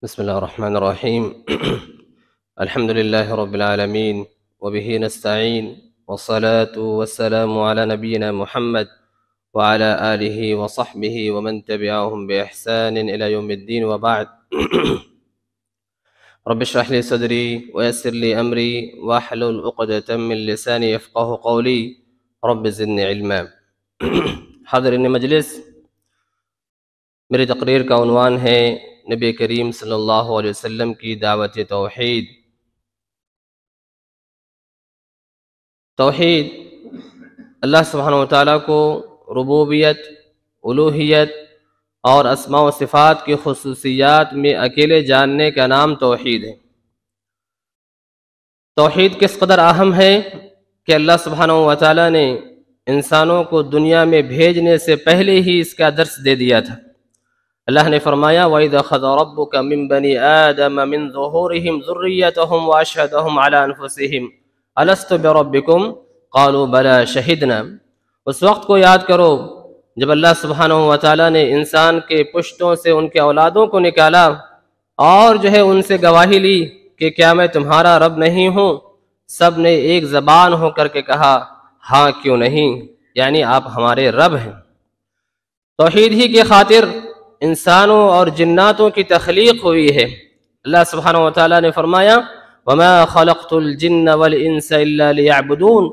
بسم الله الرحمن الرحيم الحمد لله رب العالمين وبه نستعين والصلاة والسلام على نبينا محمد وعلى آله وصحبه ومن تبعهم بإحسان إلى يوم الدين وبعد رب اشرح لي صدري ويسر لي أمري واحلل عقدة من لساني يفقه قولي رب زدني علما حاضرین مجلس، میری تقریر کا عنوان ہے نبی کریم صلی اللہ علیہ وسلم کی دعوت توحید۔ توحید اللہ سبحانہ وتعالیٰ کو ربوبیت، الوہیت اور اسماء و صفات کی خصوصیات میں اکیلے جاننے کا نام توحید ہے۔ توحید کس قدر اہم ہے کہ اللہ سبحانہ وتعالیٰ نے انسانوں کو دنیا میں بھیجنے سے پہلے ہی اس کا درس دے دیا تھا۔ اللہ نے فرمایا وَإِذَا أَخَذَ رَبُّكَ مِن بَنِي آدَمَ مِن ظُهُورِهِمْ ذُرِّيَّتَهُمْ وَأَشْهَدَهُمْ عَلَى أَنفُسِهِمْ أَلَسْتُ بِرَبِّكُمْ قَالُوا بَلَى شَهِدْنَا۔ اس وقت کو یاد کرو جب اللہ سبحانہ وتعالیٰ نے انسان کے پشتوں سے ان کے اولادوں کو نکالا اور ان سے گواہی لی کہ کیا میں تمہارا رب نہیں ہوں؟ سب نے ایک زبان ہو کر کے کہا ہاں کیوں نہیں، یعنی آپ ہمارے رب ہیں۔ توحید ہی کی خاطر انسانوں اور جناتوں کی تخلیق ہوئی ہے۔ اللہ سبحانہ وتعالیٰ نے فرمایا وَمَا خَلَقْتُ الْجِنَّ وَالْإِنسَ إِلَّا لِيَعْبُدُونَ،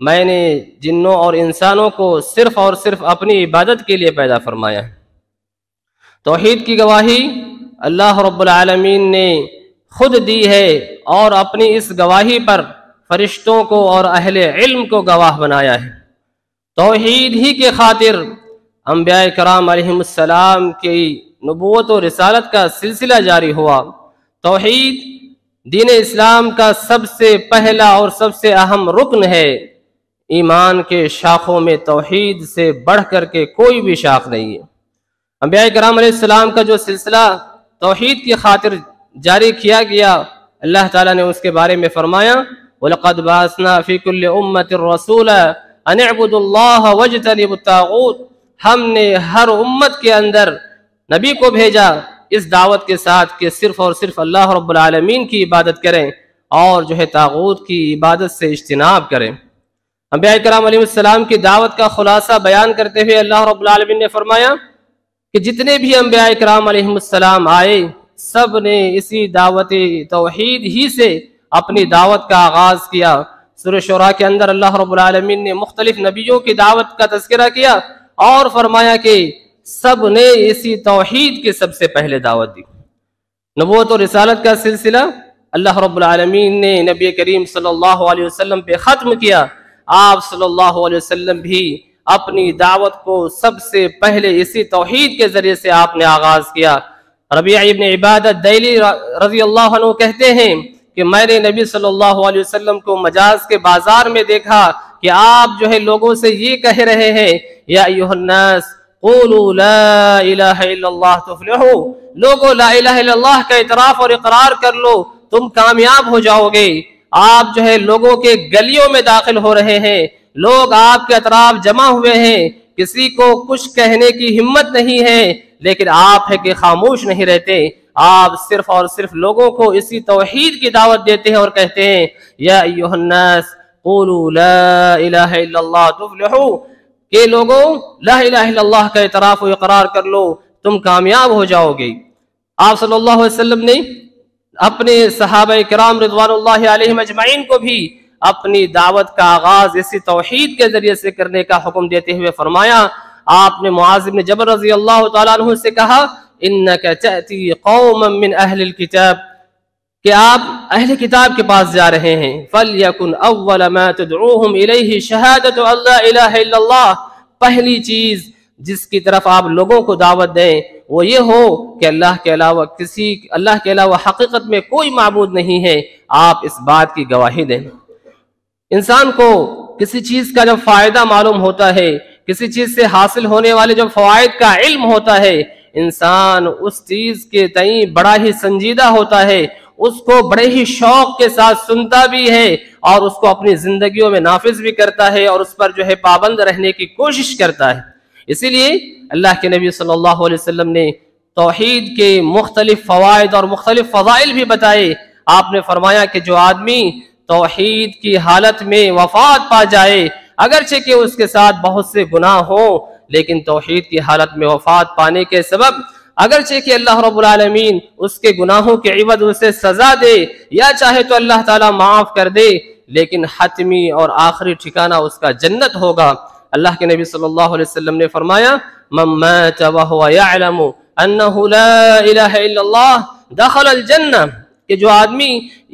میں نے جنوں اور انسانوں کو صرف اور صرف اپنی عبادت کے لیے پیدا فرمایا ہے۔ توحید کی گواہی اللہ رب العالمین نے خود دی ہے اور اپنی اس گواہی پر فرشتوں کو اور اہل علم کو گواہ بنایا ہے۔ توحید ہی کے خاطر انبیاء کرام علیہ السلام کی نبوت و رسالت کا سلسلہ جاری ہوا۔ توحید دین اسلام کا سب سے پہلا اور سب سے اہم رکن ہے۔ ایمان کے شاخوں میں توحید سے بڑھ کر کے کوئی بھی شاخ نہیں ہے۔ انبیاء کرام علیہ السلام کا جو سلسلہ توحید کی خاطر جاری کیا گیا، اللہ تعالیٰ نے اس کے بارے میں فرمایا وَلَقَدْ بَعَثْنَا فِي كُلِّ أُمَّةٍ رَسُولًا أَنِ اعْبُدُوا اللَّهَ وَاجْتَنِبُوا الطَّاغُوتَ، ہم نے ہر امت کے اندر نبی کو بھیجا اس دعوت کے ساتھ کہ صرف اور صرف اللہ رب العالمین کی عبادت کریں اور طاغوت کی عبادت سے اجتناب کریں۔ انبیاء کرام علیہ السلام کی دعوت کا خلاصہ بیان کرتے ہوئے اللہ رب العالمین نے فرمایا کہ جتنے بھی انبیاء کرام علیہ السلام آئے سب نے اسی دعوت توحید ہی سے اپنی دعوت کا آغاز کیا۔ سورہ شعراء کے اندر اللہ رب العالمین نے مختلف نبیوں کی دعوت کا تذکرہ کیا اور فرمایا کہ سب نے اسی توحید کے سب سے پہلے دعوت دی۔ نبوت و رسالت کا سلسلہ اللہ رب العالمین نے نبی کریم صلی اللہ علیہ وسلم پہ ختم کیا۔ آپ صلی اللہ علیہ وسلم بھی اپنی دعوت کو سب سے پہلے اسی توحید کے ذریعے سے آپ نے آغاز کیا۔ ربیع ابن عبادت دیلی رضی اللہ عنہ کہتے ہیں کہ میں نے نبی صلی اللہ علیہ وسلم کو مجاز کے بازار میں دیکھا کہ آپ لوگوں سے یہ کہہ رہے ہیں یا ایھا الناس قولوا لا الہ الا اللہ تفلحوا، لوگوں لا الہ الا اللہ کا اعتراف اور اقرار کر لو تم کامیاب ہو جاؤ گے۔ آپ لوگوں کے گلیوں میں داخل ہو رہے ہیں، لوگ آپ کے اطراف جمع ہوئے ہیں، کسی کو کچھ کہنے کی ہمت نہیں ہے، لیکن آپ کہ خاموش نہیں رہتے۔ آپ صرف اور صرف لوگوں کو اسی توحید کی دعوت دیتے ہیں اور کہتے ہیں یا ایھا الناس قولوا لا الہ الا اللہ تفلحوا، کہ لوگوں لا الہ الا اللہ کا اعتراف و اقرار کر لو تم کامیاب ہو جاؤ گے۔ آپ صلی اللہ علیہ وسلم نے اپنے صحابہ کرام رضوان اللہ علیہم اجمعین کو بھی اپنی دعوت کا آغاز اسی توحید کے ذریعے سے کرنے کا حکم دیتے ہوئے فرمایا، آپ نے معاذ بن جبل رضی اللہ تعالیٰ عنہ سے کہا انک تأتی قوما من اہل الکتاب، کہ آپ اہل کتاب کے پاس جا رہے ہیں، فَلْيَكُنْ أَوَّلَ مَا تَدْعُوهُمْ إِلَيْهِ شَهَادَةُ أَن لَا إِلَهَ إِلَّا اللَّهُ، پہلی چیز جس کی طرف آپ لوگوں کو دعوت دیں وہ یہ ہو کہ اللہ کے علاوہ حقیقت میں کوئی معبود نہیں ہے، آپ اس بات کی گواہی دیں۔ انسان کو کسی چیز کا جب فائدہ معلوم ہوتا ہے، کسی چیز سے حاصل ہونے والے جب فوائد کا علم ہوتا ہے، انسان اس چیز کے تئیں بڑا ہی سنجیدہ ہوتا ہے، اس کو بڑے ہی شوق کے ساتھ سنتا بھی ہے اور اس کو اپنی زندگیوں میں نافذ بھی کرتا ہے اور اس پر پابند رہنے کی کوشش کرتا ہے۔ اسی لیے اللہ کے نبی صلی اللہ علیہ وسلم نے توحید کے مختلف فوائد اور مختلف فضائل بھی بتائے۔ آپ نے فرمایا کہ جو آدمی توحید کی حالت میں وفات پا جائے، اگرچہ کہ اس کے ساتھ بہت سے گناہ ہوں، لیکن توحید کی حالت میں وفات پانے کے سبب اگرچہ کہ اللہ رب العالمین اس کے گناہوں کے عوض اسے سزا دے یا چاہے تو اللہ تعالیٰ معاف کر دے، لیکن حتمی اور آخری ٹھکانہ اس کا جنت ہوگا۔ اللہ کے نبی صلی اللہ علیہ وسلم نے فرمایا من مات وهو يعلم انه لا الہ الا اللہ دخل الجنہ، کہ جو آدمی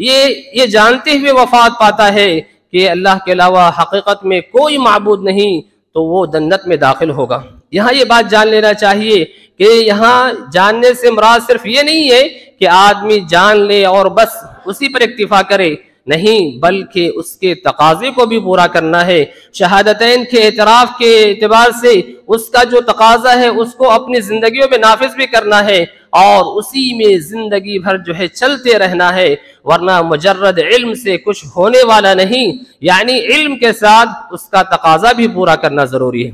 یہ جانتے ہوئے وفات پاتا ہے کہ اللہ کے علاوہ حقیقت میں کوئی معبود نہیں، تو وہ جنت میں داخل ہوگا۔ یہاں یہ بات جان لینا چاہیے کہ یہاں جاننے سے مراد صرف یہ نہیں ہے کہ آدمی جان لے اور بس اسی پر اکتفا کرے، نہیں، بلکہ اس کے تقاضے کو بھی پورا کرنا ہے۔ شہادتین کے اعتراف کے اعتبار سے اس کا جو تقاضا ہے اس کو اپنی زندگیوں میں نافذ بھی کرنا ہے، اور اسی میں زندگی بھر جو ہے چلتے رہنا ہے، ورنہ مجرد علم سے کچھ ہونے والا نہیں، یعنی علم کے ساتھ اس کا تقاضا بھی پورا کرنا ضروری ہے۔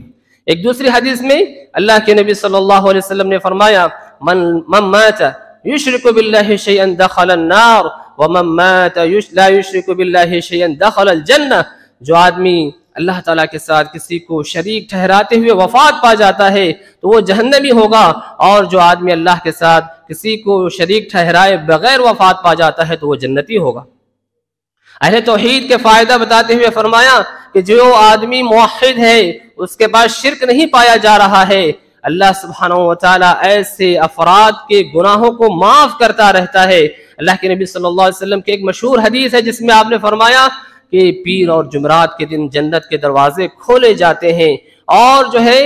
ایک دوسری حدیث میں اللہ کے نبی صلی اللہ علیہ وسلم نے فرمایا من مات یشرک باللہ شیئا دخل النار ومن مات لا یشرک باللہ شیئا دخل الجنہ، جو آدمی اللہ تعالیٰ کے ساتھ کسی کو شریک ٹھہراتے ہوئے وفات پا جاتا ہے تو وہ جہنمی ہوگا، اور جو آدمی اللہ کے ساتھ کسی کو شریک ٹھہرائے بغیر وفات پا جاتا ہے تو وہ جنتی ہوگا۔ اہل توحید کے فائدہ بتاتے ہوئے فرمایا کہ جو آدمی موحد ہے اس کے پاس شرک نہیں پایا جا رہا ہے، اللہ سبحانہ وتعالیٰ ایسے افراد کے گناہوں کو معاف کرتا رہتا ہے۔ اللہ کے نبی صلی اللہ علیہ وسلم کی ایک مشہور حدیث ہے جس میں آپ نے فرمایا کہ پیر اور جمعرات کے دن جنت کے دروازے کھولے جاتے ہیں، اور جو ہے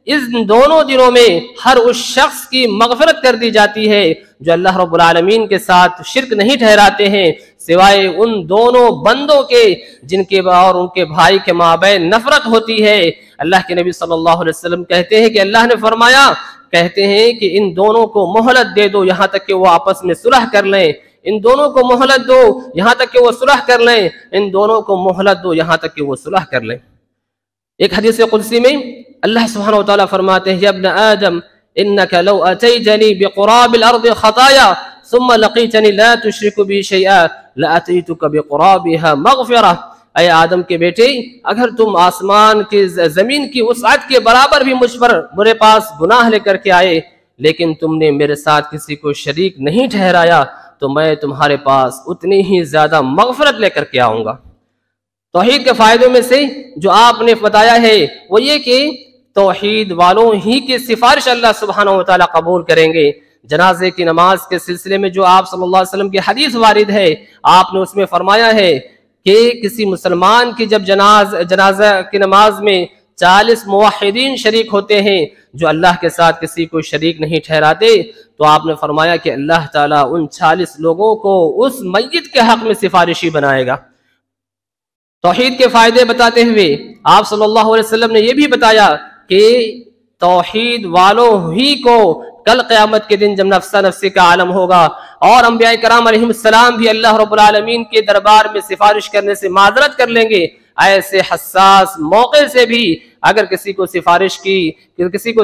ان دونوں دنوں میں ہر اس شخص کی مغفرت کر دی جاتی ہے جو اللہ رب العالمین کے ساتھ شرک نہیں ٹھہراتے ہیں، سوائے ان دونوں بندوں کے جن کے اور ان کے بھائی کے مابین نفرت ہوتی ہے۔ اللہ کے نبی صلی اللہ علیہ وسلم کہتے ہیں کہ اللہ نے فرمایا، کہتے ہیں کہ ان دونوں کو مہلت دے دو یہاں تک کہ وہ آپس میں صلح کر لیں، ان دونوں کو مہلت دو یہاں تک کہ وہ صلح کر لیں، ان دونوں کو مہلت دو یہاں تک کہ وہ صلح کر لیں۔ ایک حدیث قدسی میں اللہ سبحانہ وتعالیٰ فرماتے ہیں یا ابن آدم انک لو اتیتنی بقراب الارض خطایا ثم لقیتنی لا تشرک بی شیئا لاتیتک بقرابها مغفرہ، اے آدم کے بیٹے، اگر تم آسمان کی زمین کی وسعت کے برابر بھی مجھ پر میرے پاس گناہ لے کر کے آئے، لیکن تم نے میرے ساتھ کسی کو شریک نہیں ٹھہرایا، تو میں تمہارے پاس اتنی ہی زیادہ مغفرت لے کر کے آؤں گا۔ توحید کے فائدوں میں سے جو آپ نے بتایا ہے وہ یہ کہ توحید والوں ہی کی سفارش اللہ سبحانہ وتعالیٰ قبول کریں گے۔ جنازے کی نماز کے سلسلے میں جو آپ صلی اللہ علیہ وسلم کی حدیث وارد ہے، آپ نے اس میں فرمایا ہے کہ کسی مسلمان کی جب جنازہ کی نماز میں 40 موحدین شریک ہوتے ہیں جو اللہ کے ساتھ کسی کو شریک نہیں ٹھہراتے، تو آپ نے فرمایا کہ اللہ تعالیٰ ان 40 لوگوں کو اس میت کے حق میں سفارشی بنائے گا۔ توحید کے فائدے بتاتے ہوئے آپ صلی اللہ علیہ وسلم نے یہ بھی بتایا کہ توحید والوں ہی کو کل قیامت کے دن جب نفسہ نفسی کا عالم ہوگا اور انبیاء کرام علیہ السلام بھی اللہ رب العالمین کے دربار میں سفارش کرنے سے معذرت کر لیں گے، ایسے حساس موقع سے بھی اگر کسی کو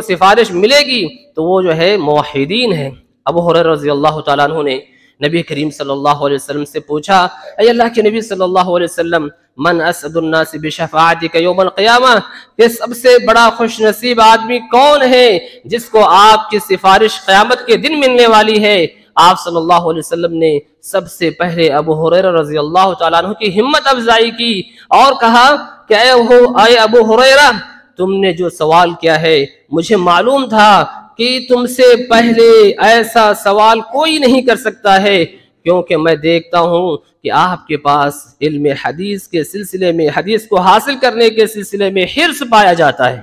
سفارش ملے گی تو وہ جو ہے موحدین ہیں۔ ابو ہریرہ رضی اللہ تعالیٰ عنہ نے نبی کریم صلی اللہ علیہ وسلم سے پوچھا، اے اللہ کے نبی صلی اللہ علیہ وسلم، من اسعد الناس بشفاعتک یوم القیامہ، کہ سب سے بڑا خوش نصیب آدمی کون ہے جس کو آپ کی سفارش قیامت کے دن ملنے والی ہے؟ آپ صلی اللہ علیہ وسلم نے سب سے پہلے ابو ہریرہ رضی اللہ تعالیٰ عنہ کی ہمت افزائی کی اور کہا کہ اے ابو ہریرہ، تم نے جو سوال کیا ہے مجھے معلوم تھا کہ تم سے پہلے ایسا سوال کوئی نہیں کر سکتا ہے، کیونکہ میں دیکھتا ہوں کہ آپ کے پاس علم حدیث کے سلسلے میں، حدیث کو حاصل کرنے کے سلسلے میں حرص پایا جاتا ہے۔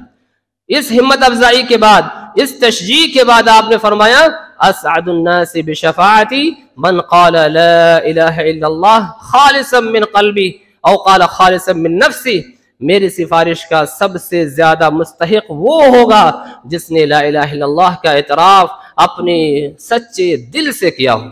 اس ہمت افزائی کے بعد، اس تشجیع کے بعد آپ نے فرمایا، اسعد الناس بشفاعتی من قال لا الہ الا اللہ خالصا من قلبی او قال خالصا من نفسی، میری سفارش کا سب سے زیادہ مستحق وہ ہوگا جس نے لا الہ الا اللہ کا اعتراف اپنے سچے دل سے کیا ہو۔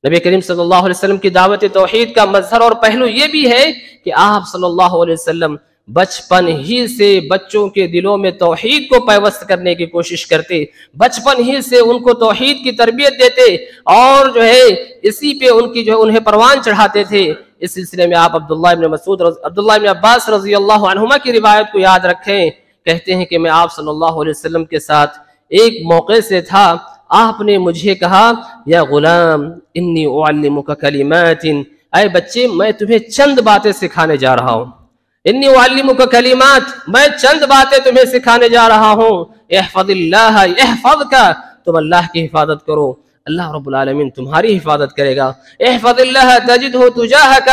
نبی کریم صلی اللہ علیہ وسلم کی دعوت توحید کا مظہر اور پہلو یہ بھی ہے کہ آپ صلی اللہ علیہ وسلم بچپن ہی سے بچوں کے دلوں میں توحید کو پیوست کرنے کی کوشش کرتے، بچپن ہی سے ان کو توحید کی تربیت دیتے، اور جو ہے اسی پہ ان کی جو ہے انہیں پروان چڑھاتے تھے۔ اس سلسلے میں آپ عبداللہ ابن عباس رضی اللہ عنہما کی روایت کو یاد رکھیں۔ کہتے ہیں کہ میں آپ صلی اللہ علیہ وسلم کے ساتھ ایک موقع سے تھا، آپ نے مجھے کہا یا غلام انی اعلمک کلمات، اے بچے میں تمہیں چند باتیں سکھانے جا رہا ہوں، انی اعلمک کلمات، میں چند باتیں تمہیں سکھانے جا رہا ہوں، احفظ اللہ یحفظک، تم اللہ کی حفاظت کرو اللہ رب العالمین تمہاری حفاظت کرے گا، احفظ اللہ تجدہ تجاہک،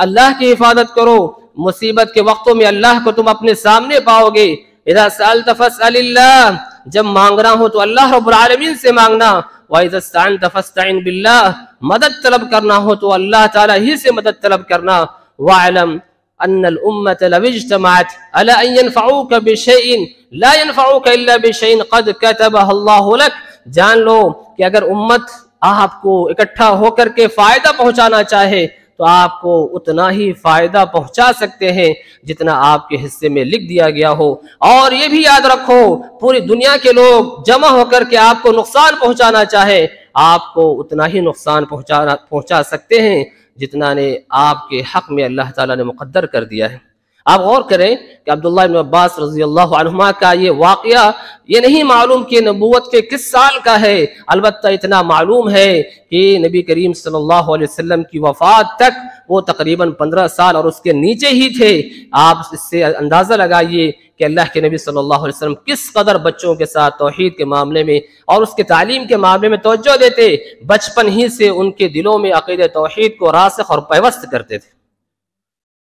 اللہ کی حفاظت کرو، مصیبت کے وقتوں میں اللہ کو تم اپنے سامنے پاؤ گے، اذا سألت فاسأل اللہ، جب مانگنا ہو تو اللہ رب العالمین سے مانگنا، وَإِذَا اسْتَعَنْتَ فَاسْتَعِنْ بِاللَّهِ، مدد طلب کرنا ہو تو اللہ تعالیٰ ہی سے مدد طلب کرنا، وَاعْلَمْ أَنَّ الْأُمَّةَ لَوْ اجْتَمَعَتْ عَلَىٰ أَن يَنْفَعُوكَ بِشَيْءٍ لَا يَنْفَعُوكَ إِلَّا بِشَيْءٍ قَدْ كَتَبَهُ اللَّهُ لَكَ، جان لو کہ اگر امت آپ کو اکٹھا ہو کر کے فائدہ پہنچانا چاہے تو آپ کو اتنا ہی فائدہ پہنچا سکتے ہیں جتنا آپ کے حصے میں لکھ دیا گیا ہو، اور یہ بھی یاد رکھو پوری دنیا کے لوگ جمع ہو کر کے آپ کو نقصان پہنچانا چاہے آپ کو اتنا ہی نقصان پہنچا سکتے ہیں جتنا نے آپ کے حق میں اللہ تعالیٰ نے مقدر کر دیا ہے۔ آپ غور کریں کہ عبداللہ بن عباس رضی اللہ عنہما کا یہ واقعہ یہ نہیں معلوم کہ نبوت کے کس سال کا ہے، البتہ اتنا معلوم ہے کہ نبی کریم صلی اللہ علیہ وسلم کی وفات تک وہ تقریباً 15 سال اور اس کے نیچے ہی تھے۔ آپ اس سے اندازہ لگائیے کہ اللہ کے نبی صلی اللہ علیہ وسلم کس قدر بچوں کے ساتھ توحید کے معاملے میں اور اس کے تعلیم کے معاملے میں توجہ دیتے، بچپن ہی سے ان کے دلوں میں عقیدہ توحید کو راسخ اور پیوست کرتے تھے۔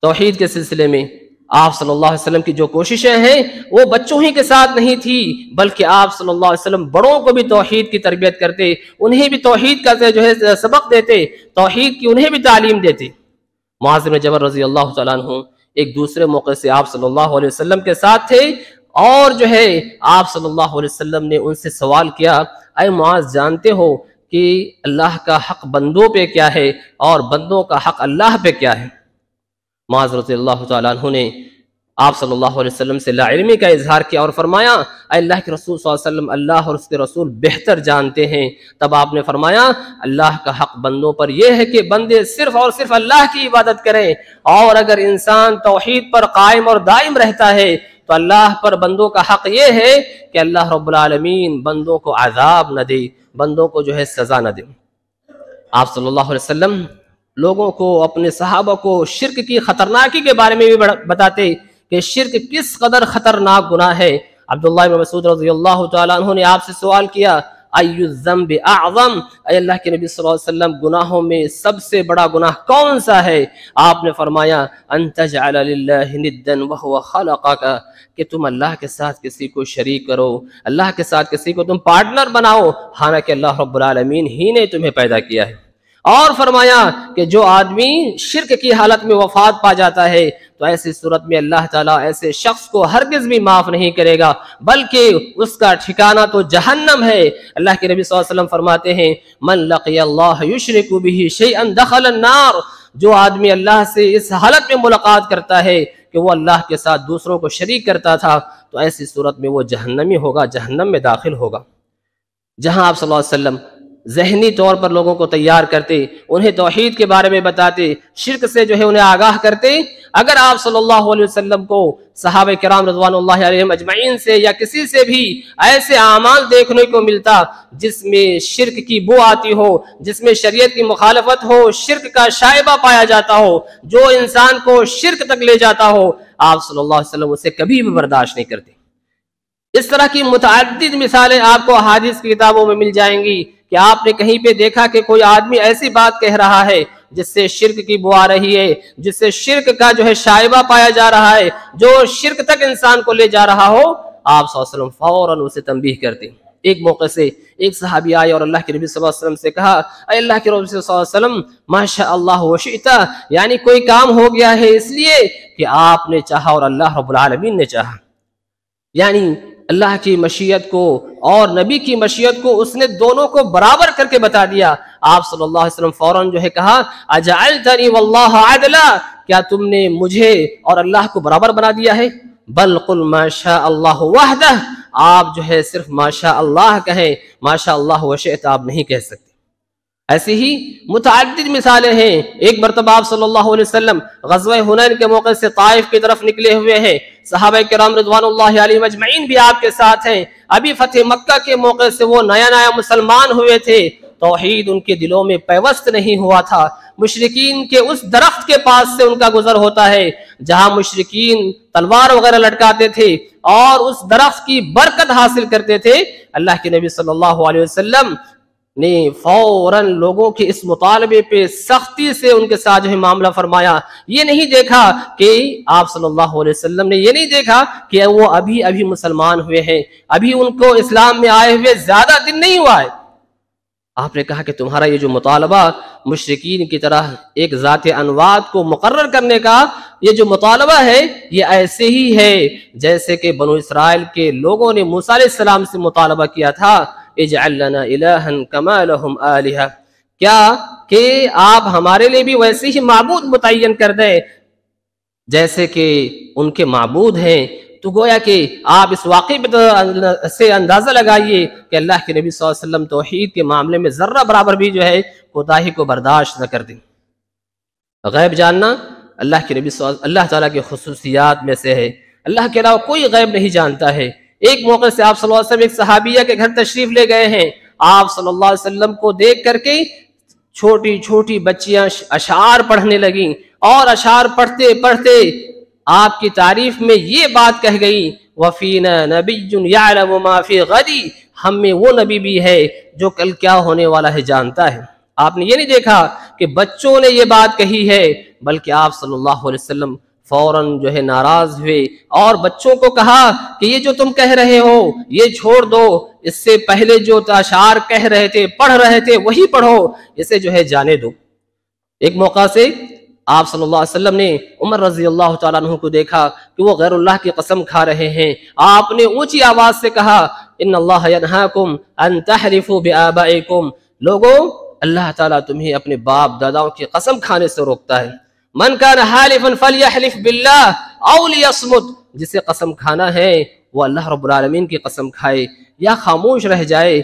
توحید کے سلسلے میں آپ صلی اللہ علیہ وسلم کی جو کوششیں ہیں وہ بچوں ہی کے ساتھ نہیں تھی، بلکہ آپ صلی اللہ علیہ وسلم بڑوں کو بھی توحید کی تربیت کرتے، انہیں بھی توحید کا جو ہے سبق دیتے، توحید کی انہیں بھی تعلیم دیتے۔ معاذ بن جبل رضی اللہ تعالیٰ عنہ ایک دوسرے موقع سے آپ صلی اللہ علیہ وسلم کے ساتھ تھے، اور جو ہے آپ صلی اللہ علیہ وسلم نے ان سے سوال کیا، اے معاذ جانتے ہو کہ اللہ کا حق بندوں پہ کیا ہے اور بندوں کا حق اللہ پہ کیا ہے؟ معاذ رضی اللہ تعالیٰ عنہ نے آپ صلی اللہ علیہ وسلم سے لا علمی کا اظہار کیا اور فرمایا اے اللہ کے رسول صلی اللہ علیہ وسلم اللہ اور اس کے رسول بہتر جانتے ہیں۔ تب آپ نے فرمایا اللہ کا حق بندوں پر یہ ہے کہ بندے صرف اور صرف اللہ کی عبادت کریں، اور اگر انسان توحید پر قائم اور دائم رہتا ہے تو اللہ پر بندوں کا حق یہ ہے کہ اللہ رب العالمین بندوں کو عذاب نہ دے، بندوں کو جو ہے سزا نہ دے۔ آپ صلی اللہ علیہ وسلم لوگوں کو اپنے صحابہ کو شرک کی خطرناکی کے بارے میں بھی بتاتے کہ شرک کس قدر خطرناک گناہ ہے۔ عبداللہ بن مسعود رضی اللہ تعالیٰ عنہ نے آپ سے سوال کیا ای الذنب اعظم، اے اللہ کے نبی صلی اللہ علیہ وسلم گناہوں میں سب سے بڑا گناہ کون سا ہے؟ آپ نے فرمایا ان تجعل للہ ندا وهو خلقک، کہ تم اللہ کے ساتھ کسی کو شریک کرو، اللہ کے ساتھ کسی کو تم پارٹنر بناؤ، حالانکہ اللہ رب العالمین ہی نے تمہیں پیدا کیا ہے۔ اور فرمایا کہ جو آدمی شرک کی حالت میں وفات پا جاتا ہے تو ایسی صورت میں اللہ تعالیٰ ایسے شخص کو ہرگز بھی معاف نہیں کرے گا، بلکہ اس کا ٹھکانہ تو جہنم ہے۔ اللہ کے نبی صلی اللہ علیہ وسلم فرماتے ہیں من لقی اللہ یشرک بہ شیئا دخل النار، جو آدمی اللہ سے اس حالت میں ملاقات کرتا ہے کہ وہ اللہ کے ساتھ دوسروں کو شریک کرتا تھا تو ایسی صورت میں وہ جہنمی ہوگا، جہنم میں داخل ہوگا۔ جہاں آپ صلی اللہ علیہ وسلم ذہنی طور پر لوگوں کو تیار کرتے، انہیں توحید کے بارے میں بتاتے، شرک سے جو ہے انہیں آگاہ کرتے، اگر آپ صلی اللہ علیہ وسلم کو صحابہ کرام رضوان اللہ علیہم اجمعین سے یا کسی سے بھی ایسے اعمال دیکھنے کو ملتا جس میں شرک کی بو آتی ہو، جس میں شریعت کی مخالفت ہو، شرک کا شائبہ پایا جاتا ہو، جو انسان کو شرک تک لے جاتا ہو، آپ صلی اللہ علیہ وسلم اسے کبھی بھی برداشت نہیں کرتے۔ اس طرح کی متعدد مثالیں آپ کو احادیث کی کتابوں میں مل جائیں گی کہ آپ نے کہیں پہ دیکھا کہ کوئی آدمی ایسی بات کہہ رہا ہے جس سے شرک کی بو آ رہی ہے، جس سے شرک کا جو ہے شائبہ پایا جا رہا ہے، جو شرک تک انسان کو لے جا رہا ہو، آپ صلی اللہ علیہ وسلم فوراً اسے تنبیہ کرتے۔ ایک موقع سے ایک صحابی آئے اور اللہ کے نبی صلی اللہ علیہ وسلم سے کہا اے اللہ کے رسول صلی اللہ علیہ وسلم ماشاء اللہ وشئت، یعنی کوئی کام ہو گیا ہے اس لیے کہ آپ نے چاہا اور اللہ رب العالمین نے چاہا، یعنی اللہ کی مشیت کو اور نبی کی مشیت کو اس نے دونوں کو برابر کر کے بتا دیا۔ آپ صلی اللہ علیہ وسلم فوراً جو ہے کہا اجعلتنی واللہ عدلا، کیا تم نے مجھے اور اللہ کو برابر بنا دیا ہے؟ بل قل ما شاء اللہ وحدہ، آپ جو ہے صرف ما شاء اللہ کہیں، ما شاء اللہ وشئت آپ نہیں کہہ سکتے۔ ایسی ہی متعدد مثالیں ہیں۔ ایک مرتبہ آپ صلی اللہ علیہ وسلم غزوہ حنین کے موقع سے طائف کی طرف نکلے ہوئے ہیں، صحابہ کرام رضوان اللہ علیہ مجمعین بھی آپ کے ساتھ ہیں۔ ابھی فتح مکہ کے موقع سے وہ نیا مسلمان ہوئے تھے، توحید ان کے دلوں میں پیوست نہیں ہوا تھا۔ مشرکین کے اس درخت کے پاس سے ان کا گزر ہوتا ہے جہاں مشرکین تلوار وغیرہ لٹکاتے تھے اور اس درخت کی برکت حاصل کرتے تھے۔ اللہ کے نبی صلی اللہ علیہ وسلم نے فوراً لوگوں کے اس مطالبے پہ سختی سے ان کے ساتھ جو ہے معاملہ فرمایا۔ یہ نہیں دیکھا کہ آپ صلی اللہ علیہ وسلم نے یہ نہیں دیکھا کہ وہ ابھی مسلمان ہوئے ہیں، ابھی ان کو اسلام میں آئے ہوئے زیادہ دن نہیں ہوا ہے۔ آپ نے کہا کہ تمہارا یہ جو مطالبہ مشرکین کی طرح ایک ذات انوات کو مقرر کرنے کا یہ جو مطالبہ ہے، یہ ایسے ہی ہے جیسے کہ بنو اسرائیل کے لوگوں نے موسیٰ علیہ السلام سے مطالبہ کیا تھا اجعل لنا الہا کما لہم آلہہ، کیا کہ آپ ہمارے لیے بھی ویسے ہی معبود متعین کر دیں جیسے کہ ان کے معبود ہیں۔ تو گویا کہ آپ اس واقعے سے اندازہ لگائیے کہ اللہ کے نبی صلی اللہ علیہ وسلم توحید کے معاملے میں ذرہ برابر بھی جو ہے کوتاہی کو برداشت نہ کر دیں۔ غیب جاننا اللہ کے نبی اللہ تعالیٰ کی خصوصیات میں سے ہے، اللہ کے علاوہ کوئی غیب نہیں جانتا ہے۔ ایک موقع سے آپ صلی اللہ علیہ وسلم ایک صحابیہ کے گھر تشریف لے گئے ہیں، آپ صلی اللہ علیہ وسلم کو دیکھ کر کے چھوٹی چھوٹی بچیاں اشعار پڑھنے لگیں، اور اشعار پڑھتے پڑھتے آپ کی تعریف میں یہ بات کہہ گئی وَفِينَا نَبِيٌّ يَعْلَمُ مَا فِي غَدِ، ہم میں وہ نبی بھی ہے جو کل کیا ہونے والا ہے جانتا ہے۔ آپ نے یہ نہیں دیکھا کہ بچوں نے یہ بات کہی ہے، بلکہ آپ صلی اللہ علیہ وسلم فوراً جو ہے ناراض ہوئے اور بچوں کو کہا کہ یہ جو تم کہہ رہے ہو یہ چھوڑ دو، اس سے پہلے جو اشعار کہہ رہے تھے پڑھ رہے تھے وہی پڑھو، اسے جو ہے جانے دو۔ ایک موقع سے آپ صلی اللہ علیہ وسلم نے عمر رضی اللہ تعالیٰ عنہ کو دیکھا کہ وہ غیر اللہ کی قسم کھا رہے ہیں۔ آپ نے اونچی آواز سے کہا ان اللہ ینہاکم ان تحلفوا بآبائکم، لوگو اللہ تعالیٰ تمہیں اپنے باپ داداؤں کی قسم کھانے سے روکتا ہے۔ من کان حالفا فلیحلف باللہ او لیصمت، جسے قسم کھانا ہے وہ اللہ رب العالمین کی قسم کھائے یا خاموش رہ جائے۔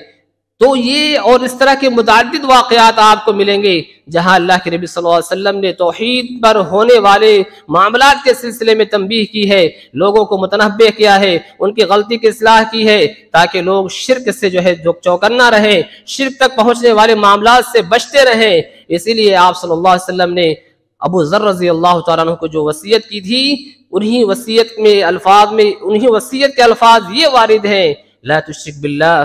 تو یہ اور اس طرح کے متعدد واقعات آپ کو ملیں گے جہاں اللہ کے نبی صلی اللہ علیہ وسلم نے توحید پر ہونے والے معاملات کے سلسلے میں تنبیہ کی ہے، لوگوں کو متنبہ کیا ہے، ان کی غلطی کی اصلاح کی ہے تاکہ لوگ شرک سے جو ہے چوکنا رہیں، شرک تک پہنچنے والے معاملات سے بچتے رہیں۔ اسی لیے آپ صلی اللہ علیہ وسلم نے ابو ذر رضی اللہ تعالیٰ عنہ کو جو وصیت کی تھی، انہی وصیت کے الفاظ یہ وارد ہیں لا تشرک باللہ،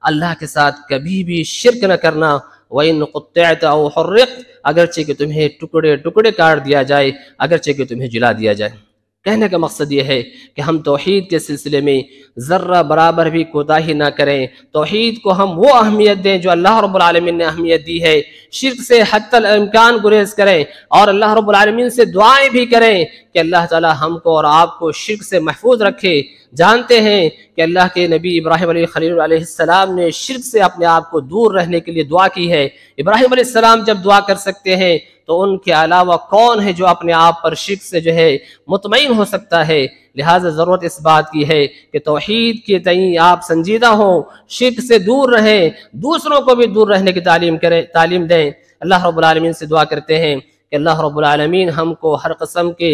اللہ کے ساتھ کبھی بھی شرک نہ کرنا، وَإِن قُطِّعْتَ أَوْ حُرِّقْتَ، اگرچہ کہ تمہیں ٹکڑے ٹکڑے کاٹ دیا جائے، اگرچہ کہ تمہیں جلا دیا جائے۔ کہنے کا مقصد یہ ہے کہ ہم توحید کے سلسلے میں ذرہ برابر بھی کوتاہی نہ کریں، توحید کو ہم وہ اہمیت دیں جو اللہ رب العالمین نے اہمیت دی ہے، شرک سے حتی الامکان گریز کریں اور اللہ رب العالمین سے دعائیں بھی کریں کہ اللہ تعالی ہم کو اور آپ کو شرک سے محفوظ رکھے۔ جانتے ہیں کہ اللہ کے نبی ابراہیم علیہ خلیل علیہ السلام نے شرک سے اپنے آپ کو دور رہنے کے لیے دعا کی ہے۔ ابراہیم علیہ السلام جب دعا کر سکتے ہیں تو ان کے علاوہ کون ہے جو اپنے آپ پر شرک سے جو ہے مطمئن ہو سکتا ہے؟ لہٰذا ضرورت اس بات کی ہے کہ توحید کے تئیں آپ سنجیدہ ہوں، شرک سے دور رہیں، دوسروں کو بھی دور رہنے کی تعلیم دیں۔ اللہ رب العالمین سے دعا کرتے ہیں کہ اللہ رب العالمین ہم کو ہر قسم کے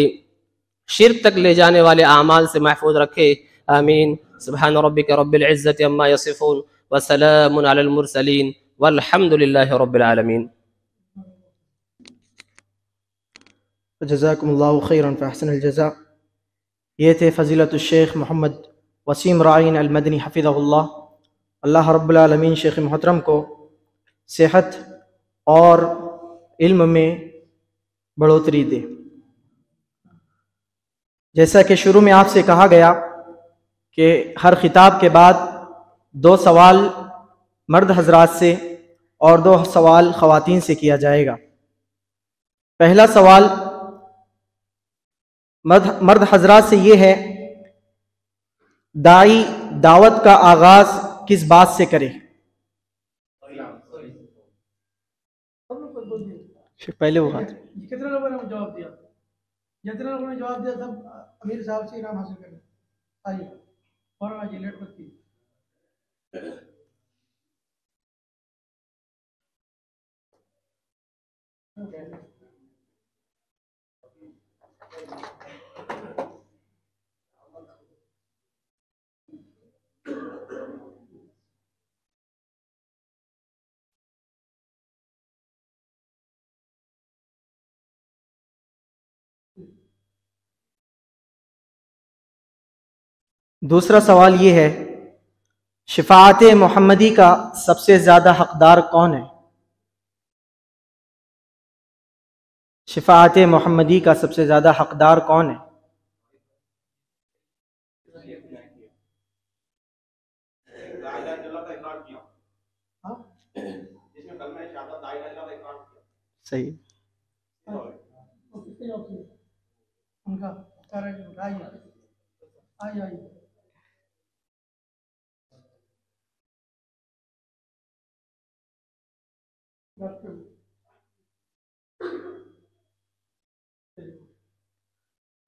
شرک تک لے جانے والے اعمال سے محفوظ رکھے، آمین۔ سبحان ربک رب العزت عما یصفون وسلام علی المرسلین والحمد للہ رب العالمین۔ جزاکم اللہ خیرا فاحسن الجزاء۔ یہ تھے فضیلت الشیخ محمد وسیم رائین المدنی حفظہ اللہ۔ اللہ رب العالمین شیخ محترم کو صحت اور علم میں بڑھوتری دے۔ جیسا کہ شروع میں آپ سے کہا گیا کہ ہر خطاب کے بعد 2 سوال مرد حضرات سے اور 2 سوال خواتین سے کیا جائے گا۔ پہلا سوال مرد حضرات سے یہ ہے داعی دعوت کا آغاز کس بات سے کرے؟ پہلے وہ بات کتنے لوگوں نے جواب دیا؟ جتنے لوگوں نے جواب دیا سب امیر صاحب سے انعام حاصل کریں. آئیے فوراً آئیے، لیٹ مت کیجیے. دوسرا سوال یہ ہے، شفاعت محمدی کا سب سے زیادہ حقدار کون ہے؟ شفاعت محمدی کا سب سے زیادہ حقدار کون ہے؟ صحیح. ان کا آئیے آئیے آئیے.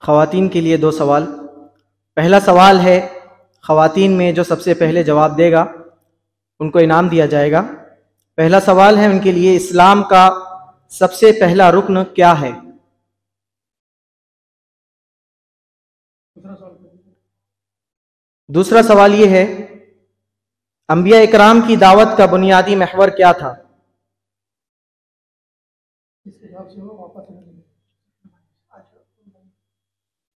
خواتین کے لیے 2 سوال. پہلا سوال ہے، خواتین میں جو سب سے پہلے جواب دے گا ان کو انعام دیا جائے گا. پہلا سوال ہے ان کے لیے، اسلام کا سب سے پہلا رکن کیا ہے؟ دوسرا سوال یہ ہے، انبیاء اکرام کی دعوت کا بنیادی محور کیا تھا؟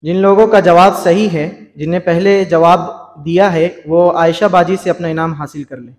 جن لوگوں کا جواب صحیح ہے، جن نے پہلے جواب دیا ہے، وہ عائشہ باجی سے اپنا انعام حاصل کر لیں.